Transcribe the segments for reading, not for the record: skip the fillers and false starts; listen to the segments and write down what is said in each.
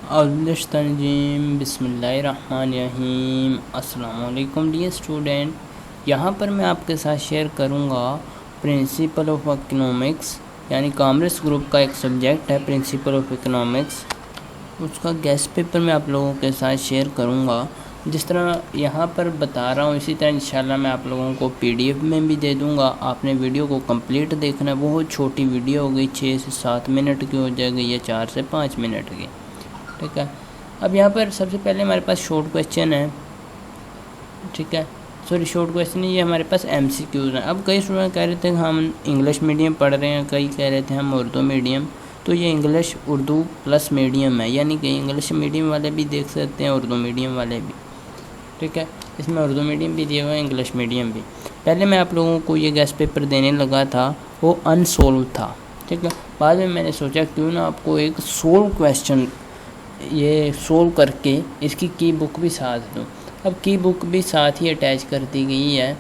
औज़ुबिल्लाहिमिनश्शैतानिर्रजीम बिस्मिल्लाहिर्रहमानिर्रहीम। अस्सलाम वालेकुम डियर स्टूडेंट, यहाँ पर मैं आपके साथ शेयर करूँगा प्रिंसिपल ऑफ इकोनॉमिक्स, यानी कॉमर्स ग्रुप का एक सब्जेक्ट है प्रिंसिपल ऑफ इकोनॉमिक्स। उसका गेस्ट पेपर मैं आप लोगों के साथ शेयर करूँगा। जिस तरह यहाँ पर बता रहा हूँ इसी तरह इंशाल्लाह मैं आप लोगों को PDF में भी दे दूँगा। आपने वीडियो को कंप्लीट देखना है। बहुत छोटी वीडियो होगी, 6 से 7 मिनट की हो जाएगी या 4 से 5 मिनट की, ठीक है। अब यहाँ पर सबसे पहले हमारे पास शॉर्ट क्वेश्चन है, ठीक है। सॉरी शॉर्ट क्वेश्चन ये हमारे पास MCQs हैं। अब कई स्टूडेंट कह रहे थे हम इंग्लिश मीडियम पढ़ रहे हैं, कई कह रहे थे हम उर्दू मीडियम। तो ये इंग्लिश उर्दू प्लस मीडियम है, यानी कि इंग्लिश मीडियम वाले भी देख सकते हैं, उर्दू मीडियम वाले भी, ठीक है। इसमें उर्दू मीडियम भी दिया हुआ है, इंग्लिश मीडियम भी। पहले मैं आप लोगों को ये गेस्ट पेपर देने लगा था, वो अनसोल्व था, ठीक है। बाद में मैंने सोचा क्यों ना आपको एक सोल्व क्वेश्चन ये सोल्व करके इसकी की बुक भी साथ दूँ। अब की बुक भी साथ ही अटैच कर दी गई है।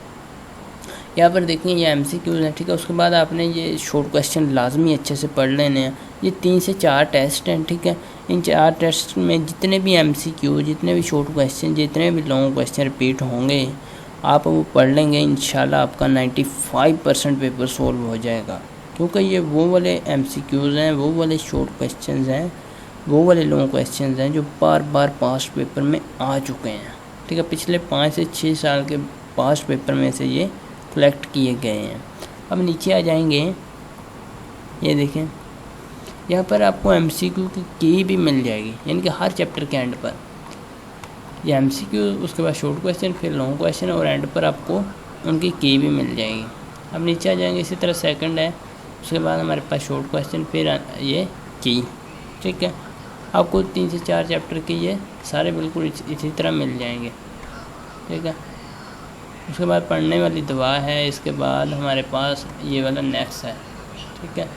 यहाँ पर देखें ये MCQs हैं, ठीक है। उसके बाद आपने ये शॉर्ट क्वेश्चन लाजमी अच्छे से पढ़ लेने हैं। ये 3 से 4 टेस्ट हैं, ठीक है। इन 4 टेस्ट में जितने भी MCQ, जितने भी शॉर्ट क्वेश्चन, जितने भी लॉन्ग क्वेश्चन रिपीट होंगे आप वो पढ़ लेंगे, इंशाल्लाह आपका 95% पेपर सोल्व हो जाएगा। क्योंकि ये वो वाले MCQs हैं, वो वाले शॉर्ट क्वेश्चन हैं, वो वाले लॉन्ग क्वेश्चन हैं जो बार बार पास्ट पेपर में आ चुके हैं, ठीक है। पिछले 5 से 6 साल के पास्ट पेपर में से ये कलेक्ट किए गए हैं। अब नीचे आ जाएंगे, ये देखें यहाँ पर आपको MCQ की भी मिल जाएगी, यानी कि हर चैप्टर के एंड पर ये MCQ, उसके बाद शॉर्ट क्वेश्चन, फिर लॉन्ग क्वेश्चन और एंड पर आपको उनकी की भी मिल जाएगी। अब नीचे आ जाएंगे, इसी तरह सेकंड है, उसके बाद हमारे पास शॉर्ट क्वेश्चन, फिर ये की, ठीक है। आपको 3 से 4 चैप्टर के ये सारे बिल्कुल इसी तरह मिल जाएंगे, ठीक है। उसके बाद पढ़ने वाली दुआ है, इसके बाद हमारे पास ये वाला नेक्स्ट है, ठीक है।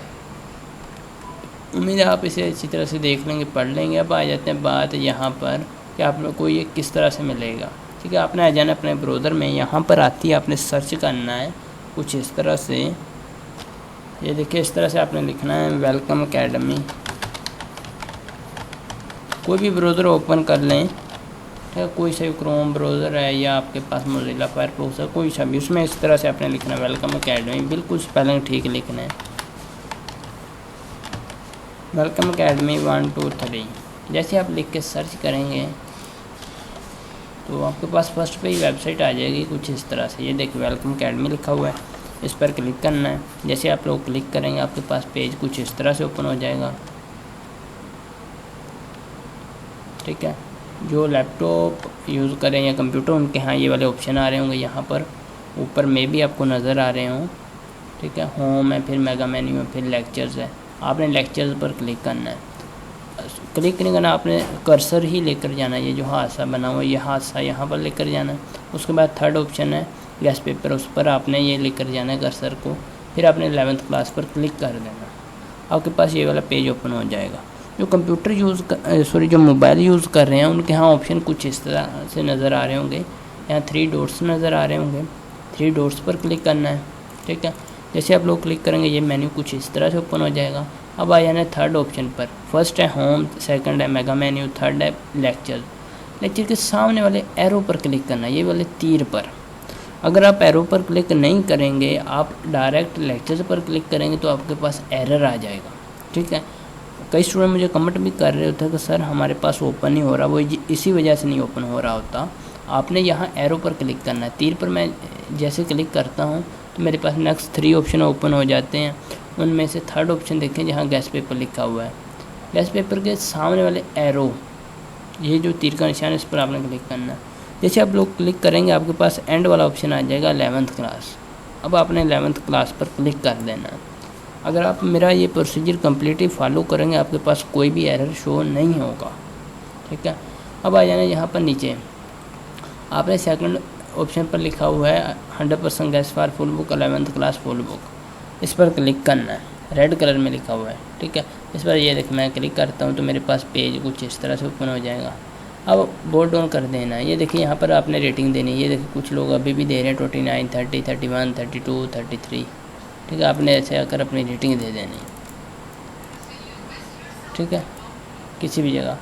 उम्मीद है आप इसे अच्छी तरह से देख लेंगे, पढ़ लेंगे। अब आ जाते हैं बात यहाँ पर कि आप लोग को ये किस तरह से मिलेगा, ठीक है। आपने आ जाना अपने ब्राउज़र में, यहाँ पर आती है, आपने सर्च करना है कुछ इस तरह से, ये देखिए इस तरह से आपने लिखना है वेलकम अकेडमी। कोई भी ब्राउज़र ओपन कर लें, ठीक है। कोई सा क्रोम ब्राउज़र है या आपके पास मोज़िला फायरफॉक्स है, कोई सा भी, उसमें इस तरह से आपने लिखना है वेलकम अकेडमी, बिल्कुल स्पेलिंग ठीक लिखना है, वेलकम अकेडमी 1 2 3। जैसे आप लिख के सर्च करेंगे तो आपके पास फर्स्ट पे ही वेबसाइट आ जाएगी कुछ इस तरह से। ये देखिए वेलकम अकेडमी लिखा हुआ है, इस पर क्लिक करना है। जैसे आप लोग क्लिक करेंगे आपके पास पेज कुछ इस तरह से ओपन हो जाएगा, ठीक है। जो लैपटॉप यूज़ करें या कंप्यूटर, उनके यहाँ ये वाले ऑप्शन आ रहे होंगे, यहाँ पर ऊपर में भी आपको नज़र आ रहे हों, ठीक है। होम है, फिर मेगा मेन्यू है, फिर लेक्चर्स है। आपने लेक्चर्स पर क्लिक करना है। क्लिक नहीं करना, आपने कर्सर ही लेकर जाना है। ये जो हादसा बना हुआ है, ये हादसा यहाँ पर लेकर जाना है। उसके बाद थर्ड ऑप्शन है गेस्ट पेपर, उस पर आपने ये लेकर जाना है कर्सर को, फिर आपने 11th क्लास पर क्लिक कर देना, आपके पास ये वाला पेज ओपन हो जाएगा। जो कंप्यूटर जो मोबाइल यूज़ कर रहे हैं उनके यहाँ ऑप्शन कुछ इस तरह से नज़र आ रहे होंगे। यहाँ 3 डॉट्स नज़र आ रहे होंगे, 3 डॉट्स पर क्लिक करना है, ठीक है। जैसे आप लोग क्लिक करेंगे ये मेन्यू कुछ इस तरह से ओपन हो जाएगा। अब आ जाना है थर्ड ऑप्शन पर। फर्स्ट है होम, सेकंड है मेगा मेन्यू, थर्ड है लेक्चर। लेक्चर के सामने वाले एरो पर क्लिक करना है, ये वाले तीर पर। अगर आप एरो पर क्लिक नहीं करेंगे, आप डायरेक्ट लेक्चर पर क्लिक करेंगे तो आपके पास एरर आ जाएगा, ठीक है। कई स्टूडेंट मुझे कमेंट भी कर रहे होते हैं कि सर हमारे पास ओपन नहीं हो रहा, वो इसी वजह से नहीं ओपन हो रहा होता। आपने यहाँ एरो पर क्लिक करना है, तीर पर मैं जैसे क्लिक करता हूँ तो मेरे पास नेक्स्ट 3 ऑप्शन ओपन हो जाते हैं। उनमें से थर्ड ऑप्शन देखें जहाँ गेस्ट पेपर लिखा हुआ है, गेस्ट पेपर के सामने वाले एरो, ये जो तीर का निशान है इस पर आपने क्लिक करना है। जैसे आप लोग क्लिक करेंगे आपके पास एंड वाला ऑप्शन आ जाएगा 11th क्लास। अब आपने 11th क्लास पर क्लिक कर देना है। अगर आप मेरा ये प्रोसीजर कम्प्लीटली फॉलो करेंगे आपके पास कोई भी एरर शो नहीं होगा, ठीक है। अब आ जाना यहाँ पर नीचे, आपने सेकंड ऑप्शन पर लिखा हुआ है 100% guest for full book 11th class full book, इस पर क्लिक करना है, रेड कलर में लिखा हुआ है, ठीक है। इस पर ये देख मैं क्लिक करता हूँ तो मेरे पास पेज कुछ इस तरह से ओपन हो जाएगा। अब बोर्ड डाउन कर देना है। ये देखिए यहाँ पर आपने रेटिंग देनी है। ये देखिए कुछ लोग अभी भी दे रहे हैं 29, 30, 31, 32, 33, ठीक है। आपने ऐसे आकर अपनी रेटिंग दे देनी, ठीक है, किसी भी जगह।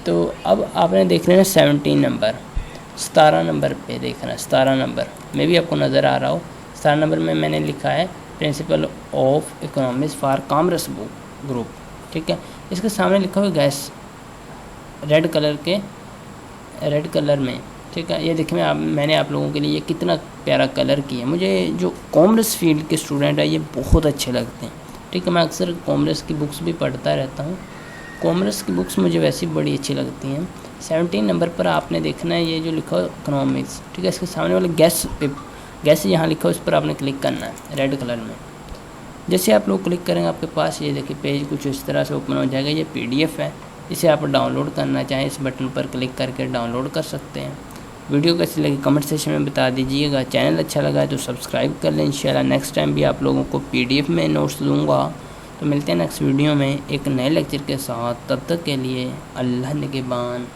तो अब आपने देख लेना 17 नंबर, 17 नंबर पे देखना है। 17 नंबर में भी आपको नज़र आ रहा हो, 17 नंबर में मैंने लिखा है principle of economics for commerce group, ठीक है। इसके सामने लिखा हुआ गैस रेड कलर में, ठीक है। ये देखिए मैंने आप लोगों के लिए ये कितना प्यारा कलर किया। मुझे जो कॉमर्स फील्ड के स्टूडेंट है ये बहुत अच्छे लगते हैं, ठीक है। मैं अक्सर कॉमर्स की बुक्स भी पढ़ता रहता हूँ, कॉमर्स की बुक्स मुझे वैसे बड़ी अच्छी लगती हैं। 17 नंबर पर आपने देखना है ये जो लिखा है इकोनॉमिक्स, ठीक है। इसके सामने वाले गैस यहाँ लिखा है, उस पर आपने क्लिक करना है रेड कलर में। जैसे आप लोग क्लिक करेंगे आपके पास ये देखिए पेज कुछ इस तरह से ओपन हो जाएगा। ये PDF है, इसे आप डाउनलोड करना चाहें इस बटन पर क्लिक करके डाउनलोड कर सकते हैं। वीडियो कैसी लगी कमेंट सेक्शन में बता दीजिएगा। चैनल अच्छा लगा है तो सब्सक्राइब कर लें। इंशाल्लाह नेक्स्ट टाइम भी आप लोगों को PDF में नोट्स दूंगा। तो मिलते हैं नेक्स्ट वीडियो में एक नए लेक्चर के साथ। तब तक के लिए अल्लाह निगहबान।